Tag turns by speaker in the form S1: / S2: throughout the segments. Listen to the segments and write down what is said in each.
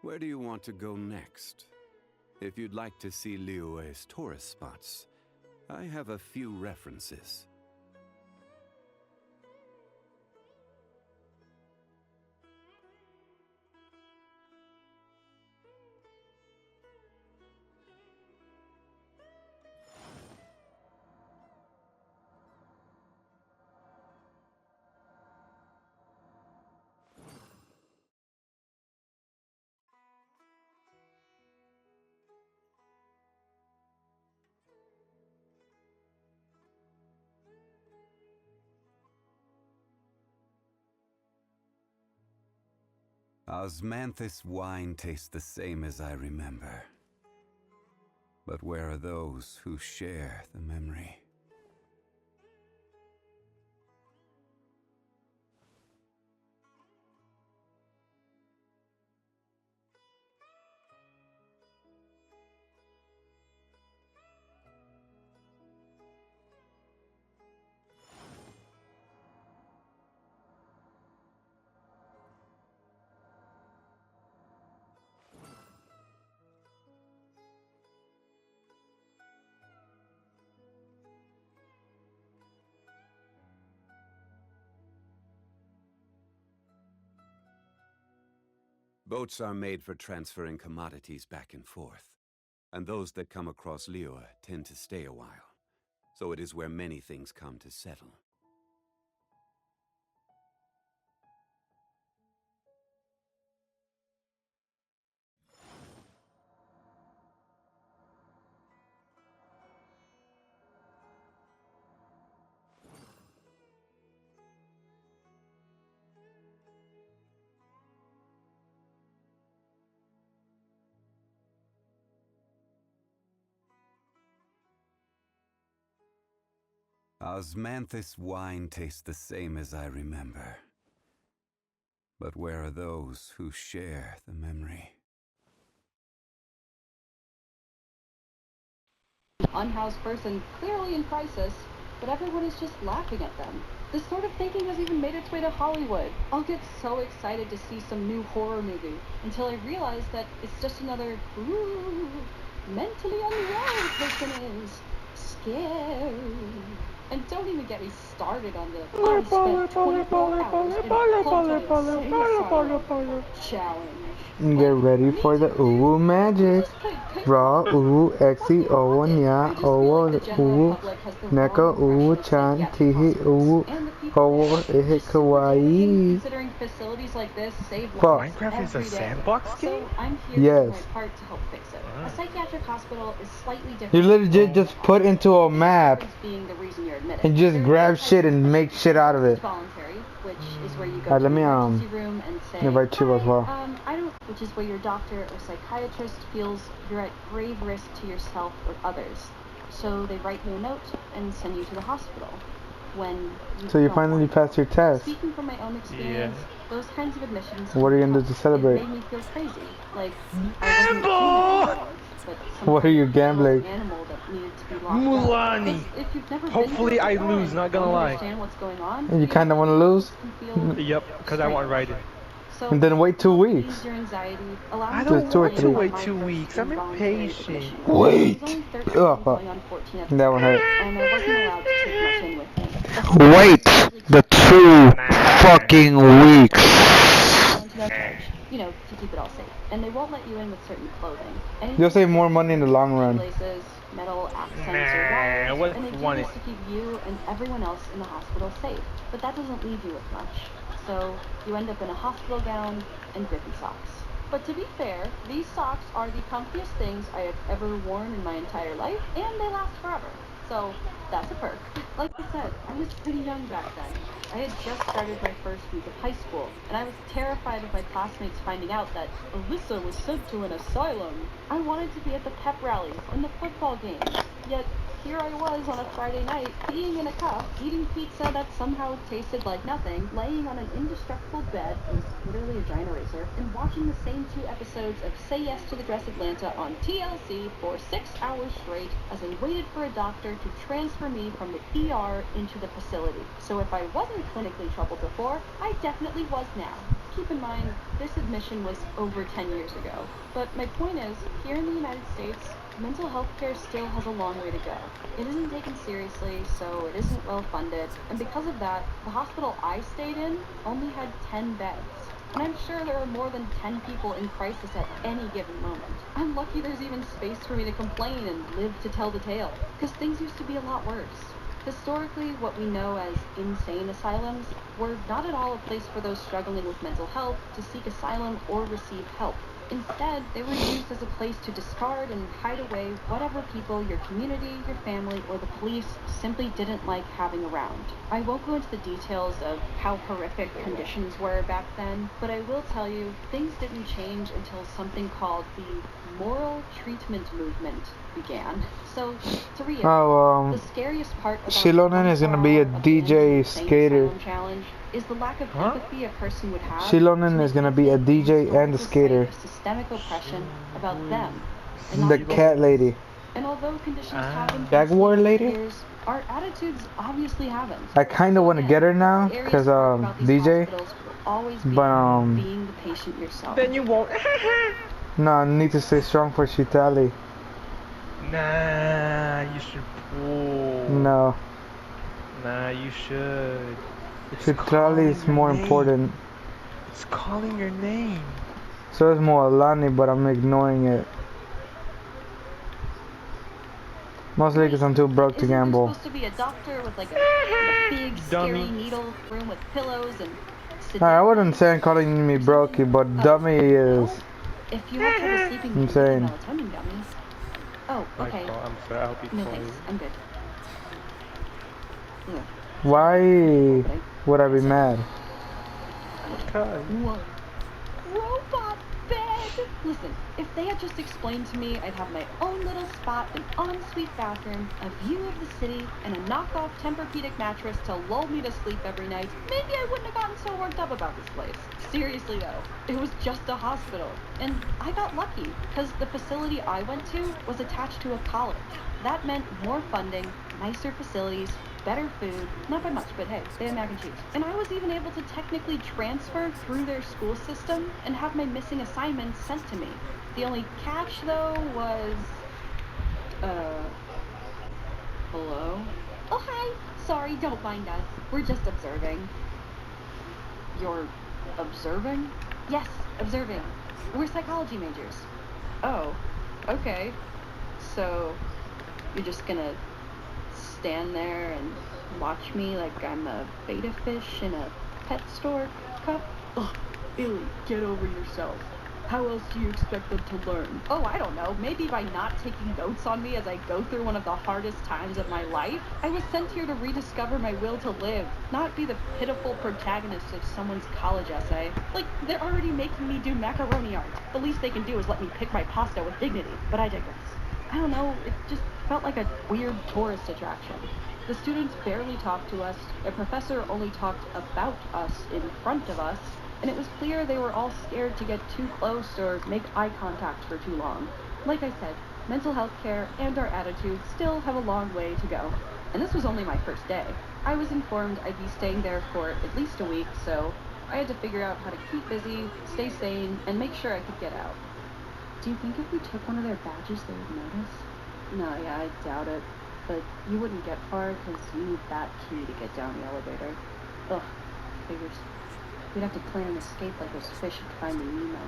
S1: Where do you want to go next? If you'd like to see Liyue's tourist spots, I have a few references. Osmanthus wine tastes the same as I remember. But where are those who share the memory? Boats are made for transferring commodities back and forth, and those that come across Liyue tend to stay a while, so it is where many things come to settle. Osmanthus wine tastes the same as I remember. But where are those who share the memory?
S2: Unhoused person clearly in crisis, but everyone is just laughing at them. This sort of thinking has even made its way to Hollywood. I'll get so excited to see some new horror movie until I realize that it's just another, ooh, mentally unwell person is scary. And don't even get me started on the I spent 24 hours in a Photon challenge.
S3: Get ready for the Uwu magic. Raw Uwu Exi Owo Nya Owo Uwu Neko Uwu Chan Tihi Uwu Owo Ehe Kawaii.
S2: Considering facilities like this save
S3: lives
S4: Minecraft is a
S2: every day.
S4: sandbox game?
S2: So I'm here to do
S3: Yes.
S2: my part to help fix it. A psychiatric hospital is slightly different.
S3: You legit just put into a map
S2: Being the reason you're admitted.
S3: and just grab shit and make shit out of it.
S2: It's voluntary, which is where you go
S3: Alright,
S2: to
S3: let me
S2: the emergency room and say,
S3: invite you as well.
S2: which is where your doctor or psychiatrist feels you're at grave risk to yourself or others. So they write you a note and send you to the hospital. When
S3: So you finally passed your test.
S2: Speaking from my own experience, those kinds of admissions.
S3: What are you gonna do to celebrate?
S2: It made me feel crazy. Like I wasn't human, but
S3: What are you gambling?
S2: Animal that needed to be locked
S4: Mulani.
S2: up. If you've never
S4: Hopefully I lose, not gonna lie.
S2: Understand what's going on.
S3: And you kinda wanna lose?
S4: Yep, because I want Raiden.
S2: So
S3: And then wait 2 weeks.
S2: your anxiety, allow
S4: I
S2: me
S4: don't
S3: Just 2 or
S4: want to
S3: 3.
S4: wait 2 weeks. I'm impatient.
S3: Wait! Ugh,
S2: Going on 14 episodes,
S3: that one hurt.
S2: and I wasn't allowed to take much in with me.
S3: Wait the 2 fucking weeks.
S2: You know, to keep it all safe. And they won't let you in with certain clothing.
S3: You'll save more money in the long run.
S2: Laces, metal accents, or
S4: Nah,
S2: wires,
S4: what's
S2: and they do
S4: funny?
S2: this to keep you and everyone else in the hospital safe. But that doesn't leave you with much. So you end up in a hospital gown and grippy socks. But to be fair, these socks are the comfiest things I have ever worn in my entire life, and they last forever. So that's a perk. Like I said, I was pretty young back then. I had just started my first week of high school, and I was terrified of my classmates finding out that Alyssa was sent to an asylum. I wanted to be at the pep rallies and the football games, yet here I was on a Friday night, peeing in a cup, eating pizza that somehow tasted like nothing, laying on an indestructible bed, it was literally a giant eraser, and watching the same 2 episodes of Say Yes to the Dress Atlanta on TLC for 6 hours straight as I waited for a doctor to transfer me from the ER into the facility. So if I wasn't clinically troubled before, I definitely was now. keep in mind, this admission was over 10 years ago. But my point is, here in the United States, mental health care still has a long way to go. It isn't taken seriously, so it isn't well funded, and because of that, the hospital I stayed in only had 10 beds. And I'm sure there are more than 10 people in crisis at any given moment. I'm lucky there's even space for me to complain and live to tell the tale, because things used to be a lot worse. Historically, what we know as insane asylums were not at all a place for those struggling with mental health to seek asylum or receive help. Instead, they were used as a place to discard and hide away whatever people your community, your family, or the police simply didn't like having around. I won't go into the details of how horrific conditions were back then, but I will tell you, things didn't change until something called the moral treatment movement began. So, to reiterate, the scariest part about
S3: Shilonen is gonna be a DJ skater.
S2: challenge is the lack of
S4: Huh?
S2: empathy a person would have.
S3: Shilonen is gonna be a DJ and a skater.
S2: Systemic oppression about them.
S3: The cat lady.
S2: And although conditions have been
S3: Jaguar lady?
S2: years, our attitudes obviously haven't.
S3: I kinda wanna get her now, cause DJ. But
S2: being the patient yourself.
S4: Then you won't.
S3: no, I need to stay strong for Shitali.
S4: Nah, you should pull.
S3: No,
S4: Nah, you should. It's
S3: Shitali
S4: calling
S3: is
S4: your
S3: more
S4: name.
S3: important.
S4: It's calling your name.
S3: So is Moalani, but I'm ignoring it. Mostly because I'm too broke to
S2: Isn't there
S3: gamble.
S2: supposed to be a doctor with like a big
S4: Dummy.
S2: scary needle room with pillows and
S3: I wasn't saying calling me brokey, but dummy is
S2: if you have trouble sleeping, you
S3: insane.
S2: can take melatonin gummies. Oh,
S4: My
S2: okay.
S4: fault. I'm sorry. I'll be
S2: No
S4: quiet.
S2: thanks. I'm good. Ugh.
S3: Why would I be mad?
S4: Because.
S2: What? Robot bed! Listen, if they had just explained to me I'd have my own little spot, an ensuite bathroom, a view of the city, and a knockoff Tempur-Pedic mattress to lull me to sleep every night, maybe I wouldn't have gotten so worked up about this place. Seriously though, it was just a hospital. And I got lucky, because the facility I went to was attached to a college. That meant more funding, nicer facilities, better food, not by much, but hey, they had mac and cheese. And I was even able to technically transfer through their school system and have my missing assignments sent to me. The only catch, though, was... hello? Oh, hi! Sorry, don't mind us. We're just observing. You're observing? Yes, observing. We're psychology majors. Oh, okay. So, you're just gonna stand there and watch me like I'm a beta fish in a pet store cup? Ugh, Illy, get over yourself. How else do you expect them to learn? Oh, I don't know. Maybe by not taking notes on me as I go through one of the hardest times of my life? I was sent here to rediscover my will to live, not be the pitiful protagonist of someone's college essay. Like, they're already making me do macaroni art. The least they can do is let me pick my pasta with dignity. But I digress. I don't know, it just felt like a weird tourist attraction. The students barely talked to us, a professor only talked about us in front of us, and it was clear they were all scared to get too close or make eye contact for too long. Like I said, mental health care and our attitudes still have a long way to go. And this was only my first day. I was informed I'd be staying there for at least a week, so I had to figure out how to keep busy, stay sane, and make sure I could get out. Do you think if we took one of their badges they would notice? No, yeah, I doubt it. But you wouldn't get far because you need that key to get down the elevator. Ugh, figures. We'd have to plan an escape like those fish in Finding Nemo.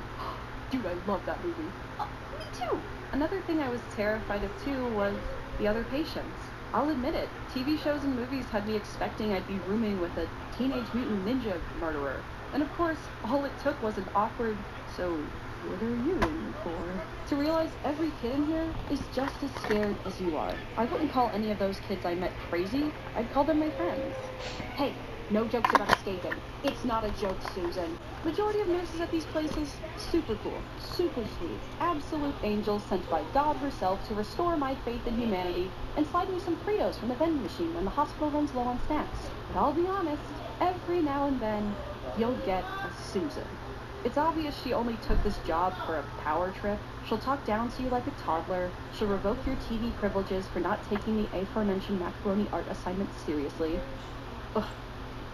S2: Dude, I love that movie. Me too! Another thing I was terrified of too was the other patients. I'll admit it, TV shows and movies had me expecting I'd be rooming with a Teenage Mutant Ninja murderer. And of course, all it took was an awkward, so what are you in for? To realize every kid in here is just as scared as you are. I wouldn't call any of those kids I met crazy. I'd call them my friends. Hey, no jokes about escaping. It's not a joke, Susan. Majority of nurses at these places, super cool, super sweet, absolute angels sent by God herself to restore my faith in humanity and slide me some Fritos from the vending machine when the hospital runs low on snacks. But I'll be honest, every now and then, you'll get a Susan. It's obvious she only took this job for a power trip. She'll talk down to you like a toddler. She'll revoke your TV privileges for not taking the aforementioned macaroni art assignment seriously. Ugh.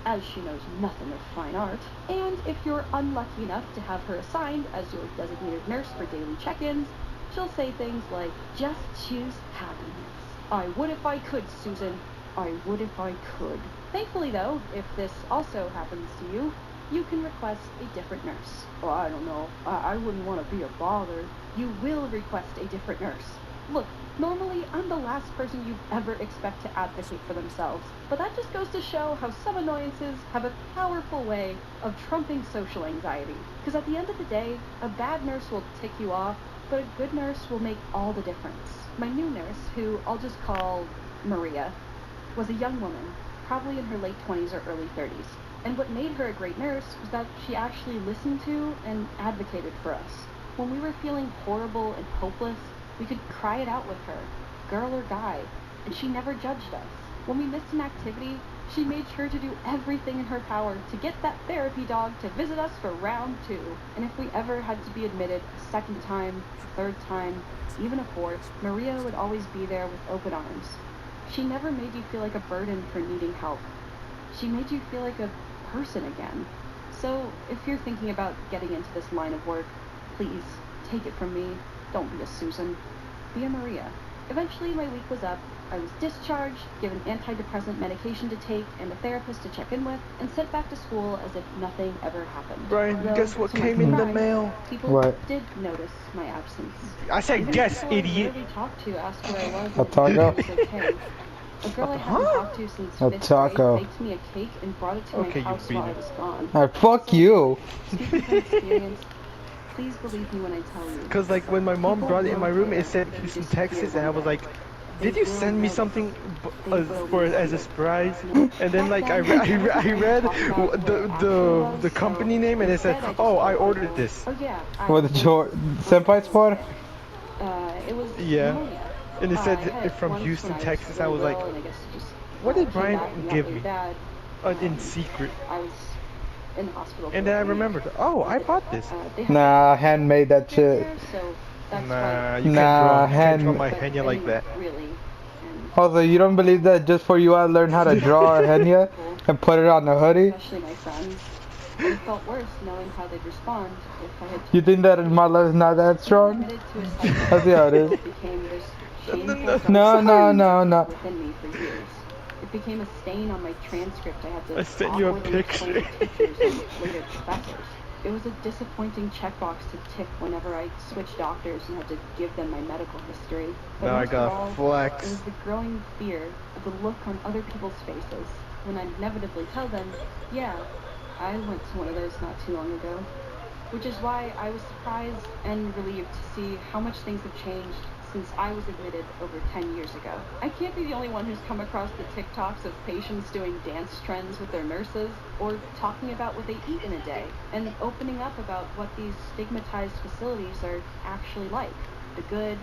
S2: as she knows nothing of fine art. And if you're unlucky enough to have her assigned as your designated nurse for daily check-ins, she'll say things like, just choose happiness. I would if I could, Susan. I would if I could. Thankfully, though, if this also happens to you, you can request a different nurse. Oh, I don't know. I wouldn't want to be a bother. You will request a different nurse. Look, normally I'm the last person you'd ever expect to advocate for themselves, but that just goes to show how some annoyances have a powerful way of trumping social anxiety. Because at the end of the day, a bad nurse will tick you off, but a good nurse will make all the difference. My new nurse, who I'll just call Maria, was a young woman, probably in her late 20s or early 30s. And what made her a great nurse was that she actually listened to and advocated for us. When we were feeling horrible and hopeless, we could cry it out with her, girl or guy, and she never judged us. When we missed an activity, she made sure to do everything in her power to get that therapy dog to visit us for round 2. And if we ever had to be admitted a second time, a third time, even a fourth, Maria would always be there with open arms. She never made you feel like a burden for needing help. She made you feel like a person again. So if you're thinking about getting into this line of work, please, take it from me. Don't be a Susan. Be a Maria. Eventually my week was up. I was discharged, given antidepressant medication to take and a therapist to check in with, and sent back to school as if nothing ever happened.
S4: Brian,
S2: Though,
S4: guess what
S2: to my
S4: came in the
S2: surprise,
S4: mail?
S2: people
S3: What?
S2: did notice my absence.
S4: I said
S2: Even
S4: guess,
S2: people I
S4: idiot.
S2: rarely talked to asked where I was
S3: A
S2: and if
S3: taco?
S2: everything was okay. A girl I hadn't
S4: Huh?
S2: talked to since
S3: A
S2: 5th
S3: taco.
S2: grade baked me a cake and brought it to my
S4: Okay, you
S2: house
S4: beat
S2: while I
S4: it.
S2: was gone.
S3: Fuck
S2: So,
S3: you.
S2: speaking from experience, please believe me when I tell you.
S4: Cause like when my mom
S2: People
S4: brought it in
S2: will
S4: my room,
S2: care
S4: it said
S2: if you
S4: Houston,
S2: disappear
S4: Texas, and
S2: one
S4: I was
S2: day.
S4: like,
S2: They
S4: did you
S2: will
S4: send me
S2: notice.
S4: something
S2: They will
S4: for
S2: be
S4: as a
S2: offended.
S4: surprise?
S2: No.
S4: And then
S2: Back
S4: like I,
S2: then,
S4: re- I,
S2: I
S4: re-
S2: wasn't
S4: I
S2: ready to
S4: read
S2: talk about what it actually was,
S4: the
S2: so
S4: company name, and it said,
S2: instead I just
S4: oh, I
S2: told
S4: ordered
S2: people,
S4: this.
S2: oh yeah, I
S3: What the
S2: was
S3: senpai squad?
S2: sick. It was
S4: Yeah,
S2: pneumonia.
S4: and it
S2: I
S4: said
S2: had it
S4: from
S2: once when
S4: Houston,
S2: I was
S4: Texas. I
S2: really
S4: was like,
S2: little, and I guess it just
S4: what did
S2: came back and
S4: Brian
S2: got
S4: give
S2: really
S4: me?
S2: bad.
S4: In secret.
S2: I was in the hospital
S4: And
S2: for
S4: then I
S2: like a week.
S4: remembered, oh, I bought this.
S2: They had
S3: Nah, handmade that shit.
S2: there, so that's
S4: Nah,
S2: why
S4: you
S3: Nah,
S4: can't draw
S3: hand.
S4: my
S2: but
S4: henya like
S2: anyone
S4: that.
S2: really. And
S3: Also, you don't believe that just for you I learned how to draw a henya
S2: people,
S3: and put it on the hoodie?
S2: especially my friends, would have felt worse knowing how they'd respond if I had
S3: You
S2: told
S3: think that my love is not that
S2: being
S3: strong?
S2: admitted to a
S3: I see how it
S2: psychiatric
S3: is.
S2: hospital became this
S4: No, no,
S2: shameful
S4: no,
S3: No, no,
S4: sorry.
S3: no, no.
S2: within me for years. It became a stain on my transcript I had to
S4: I sent you a
S2: awkwardly explain
S4: picture.
S2: to teachers and later professors. It was a disappointing checkbox to tick whenever I switched doctors and had to give them my medical history. But
S4: Now I
S2: most of
S4: got
S2: all, it
S4: flex.
S2: was the growing fear of the look on other people's faces when I'd inevitably tell them, yeah, I went to one of those not too long ago. Which is why I was surprised and relieved to see how much things have changed since I was admitted over 10 years ago. I can't be the only one who's come across the TikToks of patients doing dance trends with their nurses, or talking about what they eat in a day, and opening up about what these stigmatized facilities are actually like. The good,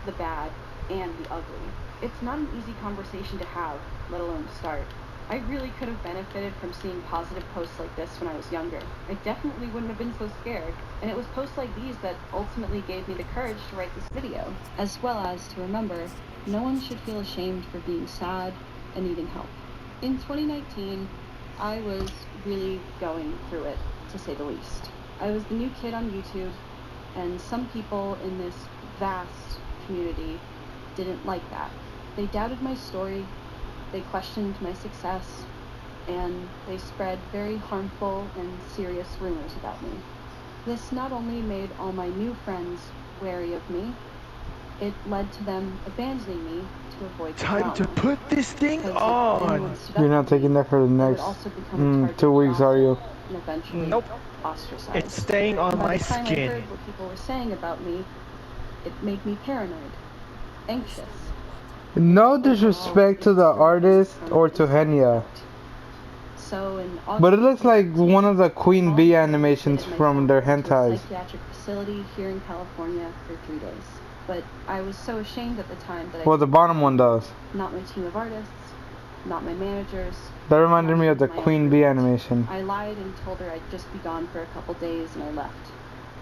S2: the bad, and the ugly. It's not an easy conversation to have, let alone start. I really could have benefited from seeing positive posts like this when I was younger. I definitely wouldn't have been so scared, and it was posts like these that ultimately gave me the courage to write this video, as well as to remember, no one should feel ashamed for being sad and needing help. In 2019, I was really going through it, to say the least. I was the new kid on YouTube, and some people in this vast community didn't like that. They doubted my story, they questioned my success, and they spread very harmful and serious rumors about me. This not only made all my new friends wary of me, it led to them abandoning me to avoid the
S4: Time to
S2: drama.
S4: put this thing
S2: Because if
S4: on.
S2: anyone stood
S3: You're
S2: up
S3: not
S2: for
S3: taking
S2: me,
S3: that for the
S2: I would
S3: next
S2: also become a target
S3: 2
S2: of
S3: weeks, are you?
S2: gossip and eventually
S4: Nope.
S2: ostracized.
S4: It's staying on
S2: By
S4: my
S2: the time I
S4: skin.
S2: heard what people were saying about me, it made me paranoid, anxious.
S3: No disrespect to the artist or to Henya,
S2: So in
S3: but
S2: August
S3: it looks like one of the Queen Bee
S2: I
S3: animations
S2: admitted
S3: from their
S2: myself into a
S3: hentais.
S2: psychiatric facility here in California for 3 days. But I was so ashamed at the time that
S3: Well, the bottom one does.
S2: not my team of artists, not my managers.
S3: That reminded me of the
S2: my own
S3: Queen Bee
S2: roommate.
S3: animation.
S2: I lied and told her I'd just be gone for a couple days and I left.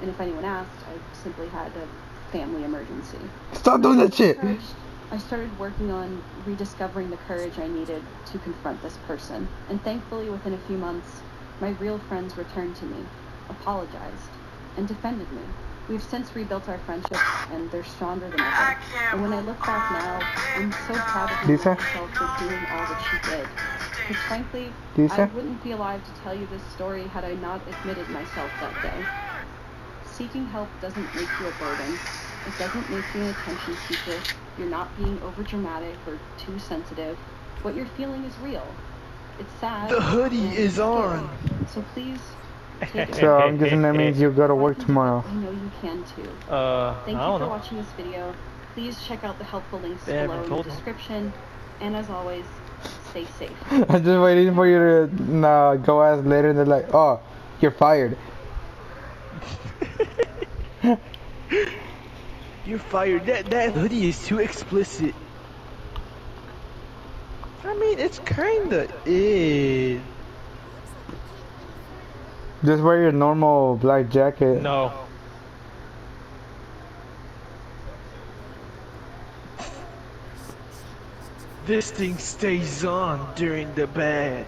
S2: And if anyone asked, I simply had a family emergency.
S3: Stop doing that shit!
S2: Encouraged, I started working on rediscovering the courage I needed to confront this person, and thankfully within a few months, my real friends returned to me, apologized, and defended me. We've since rebuilt our friendships, and they're stronger than ever. And when I look back now, I'm so proud of my
S3: Lisa?
S2: little self for doing all that she did. Because frankly,
S3: Lisa?
S2: I wouldn't be alive to tell you this story had I not admitted myself that day. Seeking help doesn't make you a burden. It doesn't make you an attention seeker. You're not being overdramatic or too sensitive. What you're feeling is real. It's sad.
S4: The hoodie
S2: and
S4: is
S2: scary.
S4: on.
S2: So please, take it.
S3: So I'm guessing that means you go to
S2: If I
S3: work
S2: can do it,
S3: tomorrow.
S2: I know you can too.
S4: I
S2: Thank you
S4: don't
S2: for
S4: know.
S2: watching this video. Please check out the helpful links
S4: They
S2: below
S4: haven't
S2: in the
S4: told me.
S2: description. And as always, stay safe.
S3: I'm just waiting for you to go ask later and they're like, oh, you're fired.
S4: You're fired. That hoodie is too explicit. I mean, it's kinda is.
S3: Just wear your normal black jacket.
S4: No. This thing stays on during the bed.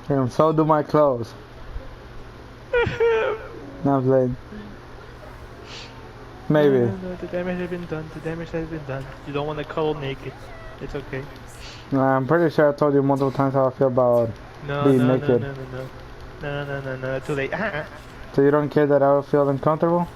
S3: And so do my clothes. Now I'm playing. Maybe.
S4: No, the damage has been done. The damage has been done. You don't want to cuddle naked. It's okay.
S3: I'm pretty sure I told you multiple times how I feel about
S4: No,
S3: being
S4: no,
S3: naked.
S4: No. Too late.
S3: So you don't care that I would feel uncomfortable?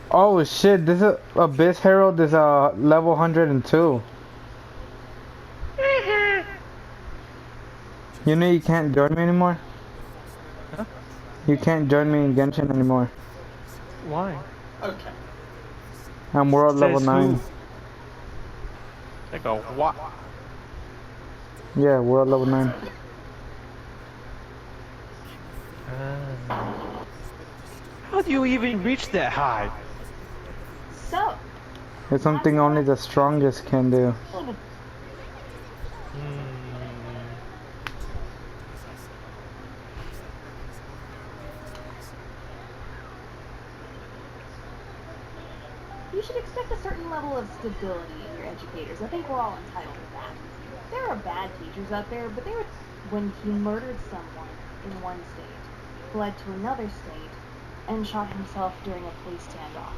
S3: Oh shit, this is Abyss Herald is level 102. You know you can't join me anymore?
S4: Huh?
S3: You can't join me in Genshin anymore.
S4: Why?
S5: Okay.
S3: I'm world level
S4: Says
S3: 9.
S4: who? Like a what?
S3: Yeah, world level 9.
S4: How do you even reach that high?
S2: So,
S3: It's something only the strongest can do.
S2: you should expect a certain level of stability in your educators. I think we're all entitled to that. There are bad teachers out there, but they were when he murdered someone in one state, fled to another state, and shot himself during a police standoff.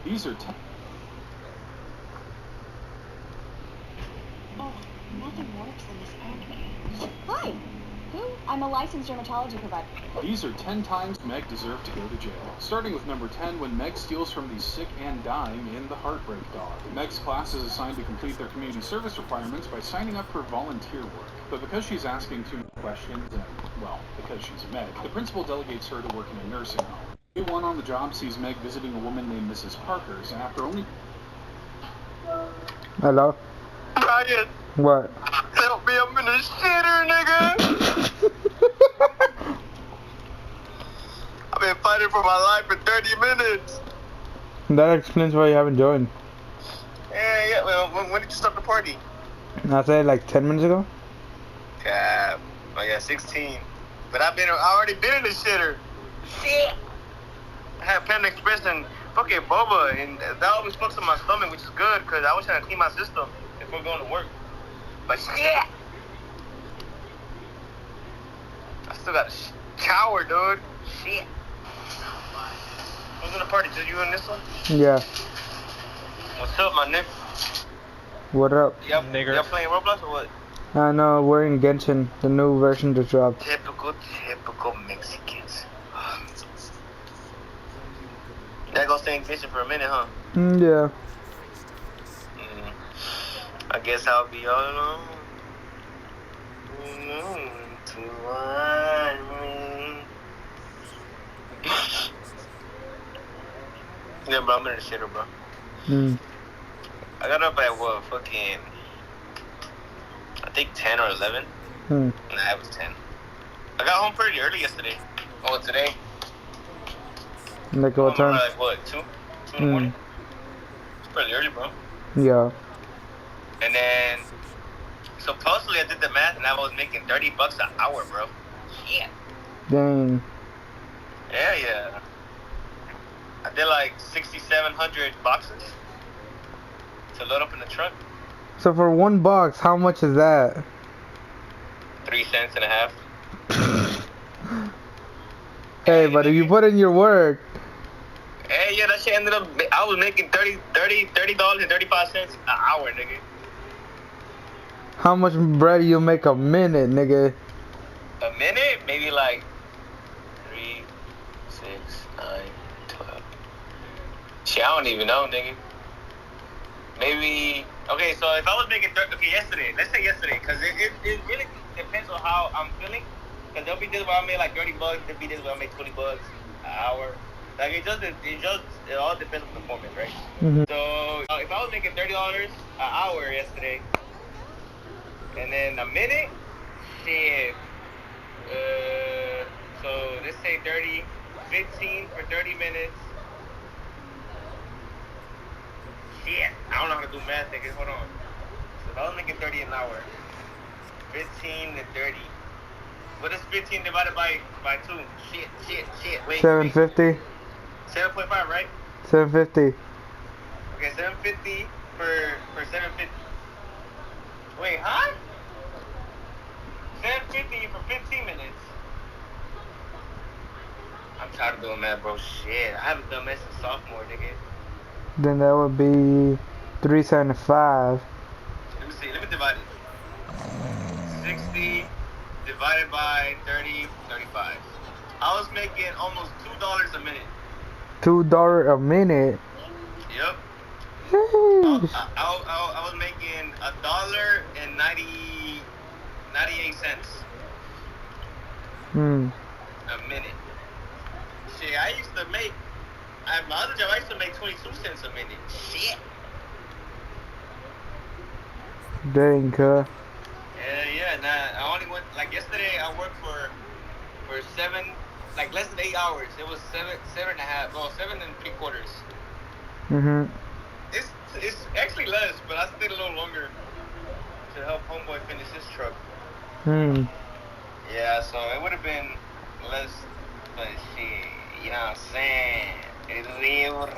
S5: These are
S2: Oh, nothing works in this company. Hi. Who? I'm a licensed dermatology provider.
S5: These are 10 times Meg deserved to go to jail. Starting with number 10, when Meg steals from the sick and dying in The Heartbreak Dog. Meg's class is assigned to complete their community service requirements by signing up for volunteer work. But because she's asking too many questions, and, well, because she's Meg, the principal delegates her to work in a nursing home. Day one on the job sees Meg visiting a woman named Mrs. Parker's, and after only...
S3: Hello?
S6: Ryan,
S3: What?
S6: help me, I'm in the shitter, nigga. I've been fighting for my life for 30 minutes.
S3: That explains why you haven't joined.
S6: Yeah, well, when did you start the party?
S3: I said like 10 minutes ago?
S6: Yeah, oh yeah, 16. But I already been in the shitter. Shit. I had Panda Express and fucking boba, and that always fucks up my stomach, which is good, because I was trying to clean my system before going to work. But shit! I still got a shower, dude. Shit. Who's in the party? Just you and this one?
S3: Yeah.
S6: What's up, my nigga?
S3: What up?
S6: Y'all
S4: Nigger.
S6: playing Roblox or what?
S3: I know, we're in Genshin. The new version just dropped.
S6: Typical Mexicans. That gonna stay in Genshin for a minute, huh?
S3: Yeah.
S6: I guess I'll be all alone. To want me. Yeah, bro, I'm in the shitter, bro. I got up at what, fucking, I think 10 or 11. Nah, it was 10. I got home pretty early yesterday. Oh, today?
S3: Like what time?
S6: Like what, 2? 2 in the morning? It's pretty early, bro.
S3: Yeah.
S6: And then, supposedly I did the math and I was making $30 an hour, bro. Yeah.
S3: Dang.
S6: Yeah. I did like 6,700 boxes to load up in the truck.
S3: So for one box, how much is that?
S6: 3 cents and a half.
S3: Hey, but if you put in your work.
S6: Hey, yeah, that shit ended up, I was making $30.35 an hour, nigga.
S3: How much bread you make a minute, nigga?
S6: A minute? Maybe like 3, 6, 9, 12. Shit, I don't even know, nigga. Maybe, okay, so if I was making, yesterday, let's say yesterday, because it really depends on how I'm feeling. Because there'll be days where I made like $30, there'll be days where I make $20 an hour. Like, it all depends on performance, right? So, if I was making $30 an hour yesterday, and then a minute, shit, so let's say 15 for 30 minutes. Shit, I don't know how to do math, nigga, hold on. So if I was making 30 an hour, 15 to 30. What is 15 divided by 2? Shit, wait.
S3: 750.
S6: 7.5, right?
S3: 750.
S6: Okay, 750 for 750. Wait, huh? 750 for 15 minutes. I'm tired of doing math, bro. Shit, I haven't done math since sophomore, nigga.
S3: Then that would be 375.
S6: Let me see. Let me divide it. 60 divided by 30, 35. I was making almost $2 a minute.
S3: $2 a minute?
S6: Yep. I was making $1.98 a minute. Shit, I used to make, at my other job, I used to make 22 cents a minute. Shit.
S3: Dang, cuh.
S6: Yeah, nah, I only went, like yesterday, I worked for 7, like less than 8 hours. It was 7 and a half, well, 7 3/4. It's actually less, but I stayed a little longer to help homeboy finish his truck. Yeah, so it would have been less, but shit, you know what I'm saying? It's real.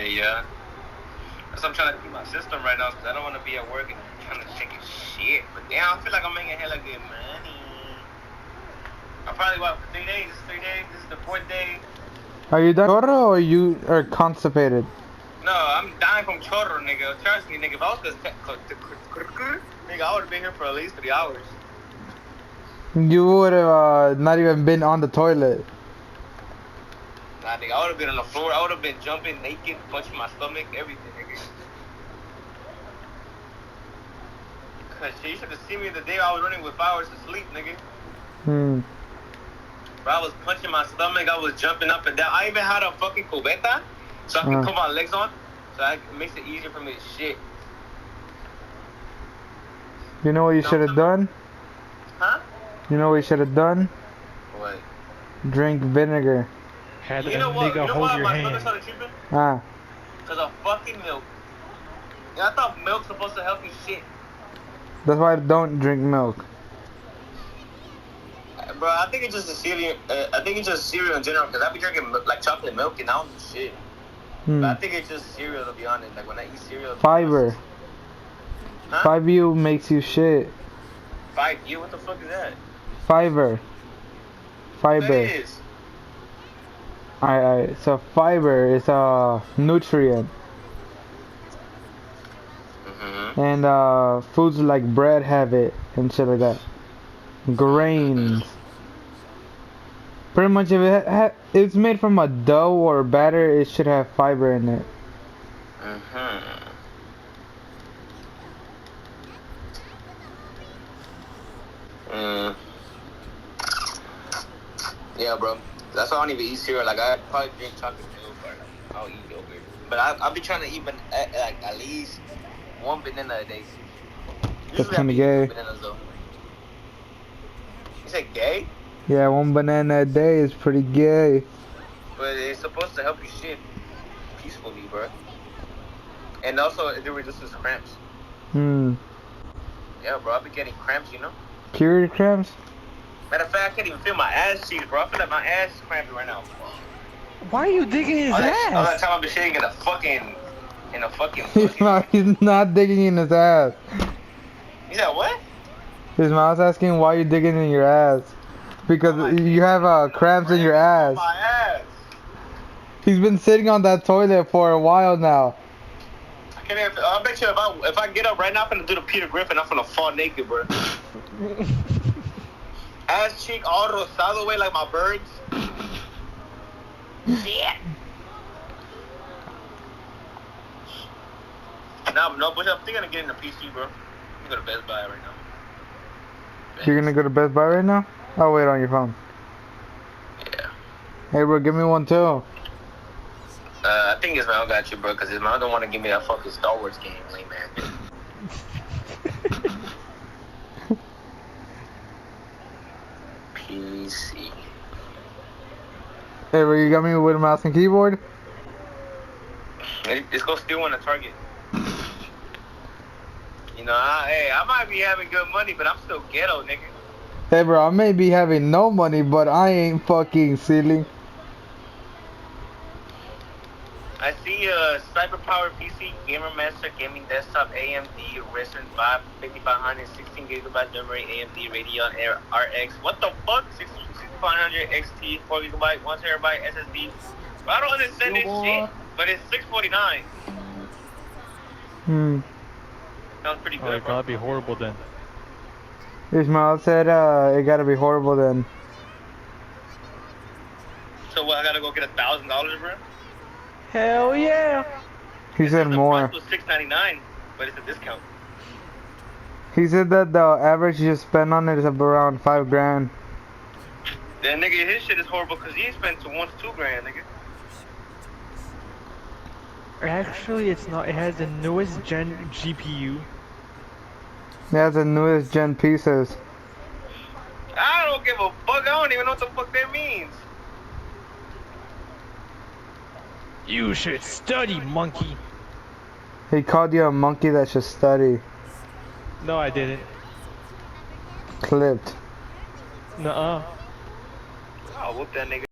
S6: Yeah. That's what I'm trying to keep my system right now, because I don't want to be at work and trying to take shit. But damn, I feel like I'm making hella good money. I'm probably, for 3 days? This is 3 days. This is the 4th day.
S3: Are you done chorro or you are constipated?
S6: No, I'm dying from chorro, nigga. Trust me, nigga. If I was nigga, I would have been here for at least 3 hours.
S3: You would have not even been on the toilet.
S6: Nah, nigga, I would have been on the floor. I would have been jumping naked, punching my stomach, everything, nigga. Cause shit, you should have seen me the day I was running with 5 hours of sleep, nigga. Bro, I was punching my stomach. I was jumping up and down. I even had a fucking cubeta, so I can put my legs on. So it makes it easier for me to shit.
S3: You know what you should have done?
S6: Huh?
S3: You know what you should have done?
S6: What?
S3: Drink vinegar.
S4: Had
S6: you know what?
S4: nigga hold your
S6: My
S4: hand.
S6: stomach started tripping? Because of fucking milk. Yeah, I thought milk's supposed to help you shit.
S3: That's why I don't drink milk.
S6: Bro, I think it's just a cereal. I think it's just cereal in general, because I be drinking like chocolate milk and I don't do shit. But I think it's just cereal, to be honest. Like when I eat cereal.
S3: Fiber.
S6: Huh?
S3: 5U makes you shit.
S6: 5U? What the fuck is that?
S3: Fiber.
S6: What is?
S3: Alright, so fiber is a nutrient. And foods like bread have it and shit like that. Grains. Pretty much if it's made from a dough or batter, it should have fiber in it.
S6: Yeah, bro. That's why I don't even eat cereal. Like, I probably drink chocolate milk or like, I'll eat yogurt. But I'll be trying to eat like at least one banana a day.
S3: That's kind of gay.
S6: Bananas, though. You said gay?
S3: Yeah, one banana a day is pretty gay.
S6: But it's supposed to help you shit peacefully, bro. And also, it reduces cramps. Yeah, bro. I'll be getting cramps, you know?
S3: Period cramps?
S6: Matter of fact, I can't even feel my ass cheeks, bro. I feel like my ass is cramping right now.
S4: Why are you digging his ass?
S6: All that time I've been shitting in a fucking
S3: He's not digging in his ass.
S6: You said what?
S3: His mom's asking why you digging in your ass. Because you have cramps in your ass.
S6: My ass.
S3: He's been sitting on that toilet for a while now.
S6: I can't even, I bet you if I get up right now, I'm gonna do the Peter Griffin. I'm gonna fall naked, bro. Ass cheek all rosado way like my birds. Yeah. No, but I'm thinking of getting a PC, bro. I'm gonna go to Best Buy right now.
S3: You're gonna go to Best Buy right now? I'll wait on your phone.
S6: Yeah.
S3: Hey, bro, give me one too.
S6: I think his mom got you, bro, because his mom don't want to give me that fucking Star Wars game, lame man. PC.
S3: Hey, bro, you got me with a mouse and keyboard?
S6: Let's go steal one at Target. You know, I might be having good money, but I'm still ghetto, nigga.
S3: Hey, bro, I may be having no money, but I ain't fucking silly.
S6: I see Cyber Power PC, Gamer Master, Gaming Desktop, AMD, Ryzen 5, 5500, 16GB memory, AMD Radeon RX. What the fuck? 6500 XT, 4GB, 1TB SSD. I don't understand this shit, but it's $649. Sounds pretty good,
S4: It gotta be horrible then.
S3: Ismail said it gotta be horrible then.
S6: So what, I gotta go get $1,000, bro?
S4: Hell yeah!
S3: He said more.
S6: The price was $699, but it's a discount.
S3: He said that the average you spend on it is around $5,000.
S6: Then nigga, his shit is horrible because he spent $1 to $2 grand, nigga.
S4: Actually, it's not. It has the newest gen GPU.
S3: It has the newest gen pieces.
S6: I don't give a fuck. I don't even know what the fuck that means.
S4: You should study, monkey.
S3: He called you a monkey that should study.
S4: No, I didn't.
S3: Clipped.
S4: Nuh-uh.
S6: I'll whoop that nigga.